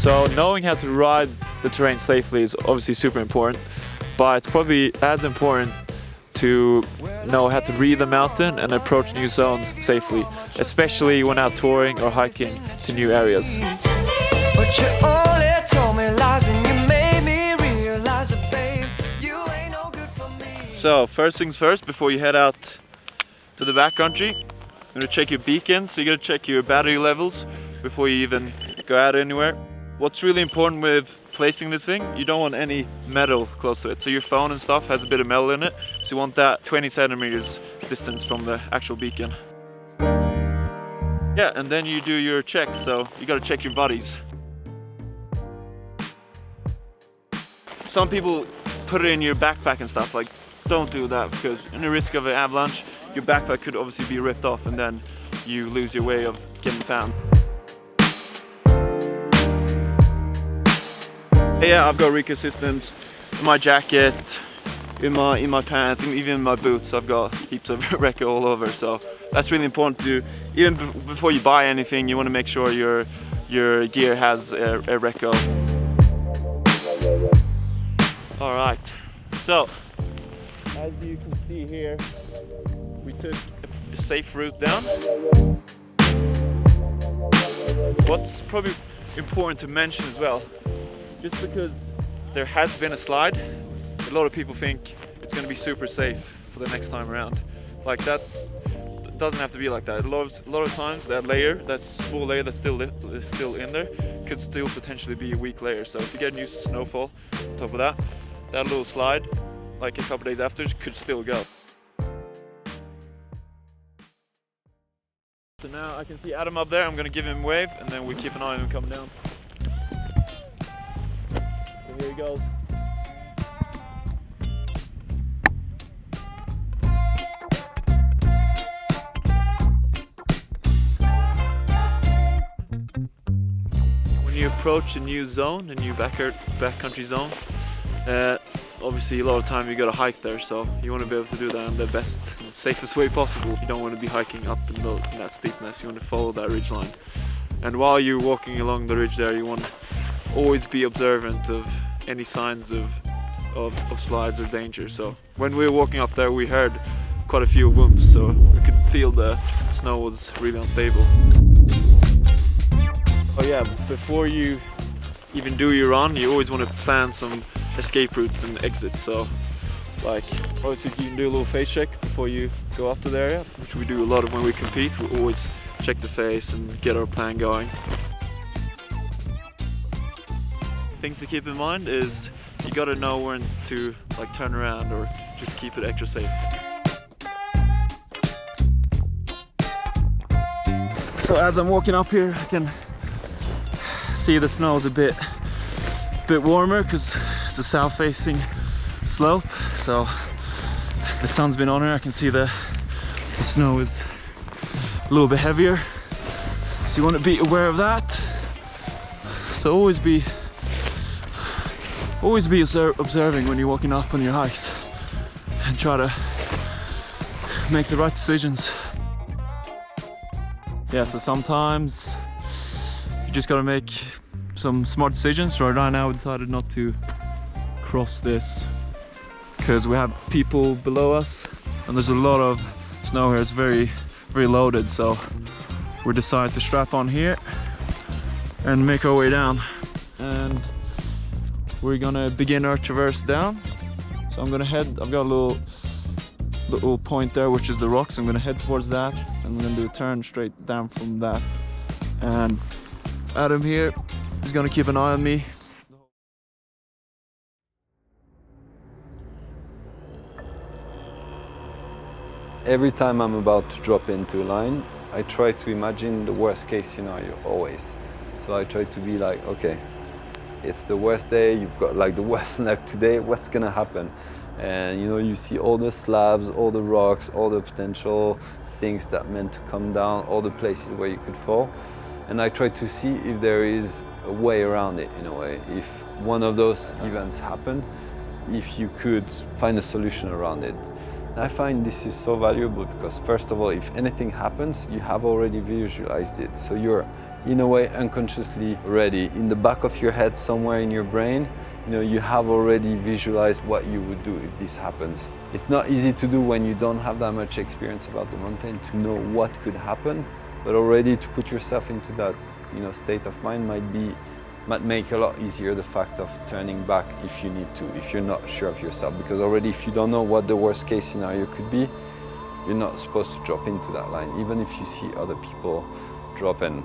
So knowing how to ride the terrain safely is obviously super important, but it's probably as important to know how to read the mountain and approach new zones safely, especially when out touring or hiking to new areas. But you only told me lies and you made me realize that, babe, you ain't no good for me. So first things first, before you head out to the backcountry, you're gonna check your beacons. So you gotta check your battery levels before you even go out anywhere. What's really important with placing this thing, you don't want any metal close to it. So your phone and stuff has a bit of metal in it, so you want that 20 centimeters distance from the actual beacon. Yeah, and then you do your checks, so you gotta check your buddies. Some people put it in your backpack and stuff, like don't do that, because in the risk of an avalanche, your backpack could obviously be ripped off and then you lose your way of getting found. Yeah, I've got Recco systems in my jacket, in my pants, and even in my boots. I've got heaps of Recco all over, so that's really important to do. Even before you buy anything, you want to make sure your gear has a Recco. All right, so as you can see here, we took a safe route down. What's probably important to mention as well, just because there has been a slide, a lot of people think it's going to be super safe for the next time around. Like that doesn't have to be like that. A lot of times that layer, that small layer that's still in there, could still potentially be a weak layer. So if you get new snowfall on top of that little slide, like a couple days after, could still go. So now I can see Adam up there. I'm going to give him a wave, and then we keep an eye on him coming down. Here he goes. When you approach a new zone, a new backcountry zone, obviously a lot of time you gotta hike there, so you want to be able to do that in the best and safest way possible. You don't want to be hiking up in that steepness, you want to follow that ridge line. And while you're walking along the ridge there, you want to always be observant of any signs of slides or danger. So when we were walking up there, we heard quite a few whoops, so we could feel the snow was really unstable. Oh yeah, before you even do your run, you always want to plan some escape routes and exits. So like obviously you can do a little face check before you go up to the area, which we do a lot of when we compete. We always check the face and get our plan going. Things to keep in mind is you gotta know when to like turn around or just keep it extra safe. So as I'm walking up here, I can see the snow is a bit warmer because it's a south-facing slope. So the sun's been on here. I can see the snow is a little bit heavier. So you want to be aware of that. So always be observing when you're walking up on your hikes and try to make the right decisions. Yeah, so sometimes you just gotta make some smart decisions. Right now we decided not to cross this because we have people below us and there's a lot of snow here. It's very loaded, so we decided to strap on here and make our way down. And we're gonna begin our traverse down. So I'm gonna head, I've got a little point there, which is the rocks. I'm gonna head towards that and I'm gonna do a turn straight down from that. And Adam here is gonna keep an eye on me. Every time I'm about to drop into a line, I try to imagine the worst case scenario always. So I try to be like, okay, it's the worst day, you've got like the worst luck today, what's gonna happen? And you know, you see all the slabs, all the rocks, all the potential things that meant to come down, all the places where you could fall. And I try to see if there is a way around it in a way. If one of those events happened, if you could find a solution around it. And I find this is so valuable because first of all, if anything happens, you have already visualized it. So you're in a way unconsciously ready. In the back of your head, somewhere in your brain, you know, you have already visualized what you would do if this happens. It's not easy to do when you don't have that much experience about the mountain to know what could happen, but already to put yourself into that, you know, state of mind might make a lot easier the fact of turning back if you need to, if you're not sure of yourself. Because already if you don't know what the worst case scenario could be, you're not supposed to drop into that line, even if you see other people drop in.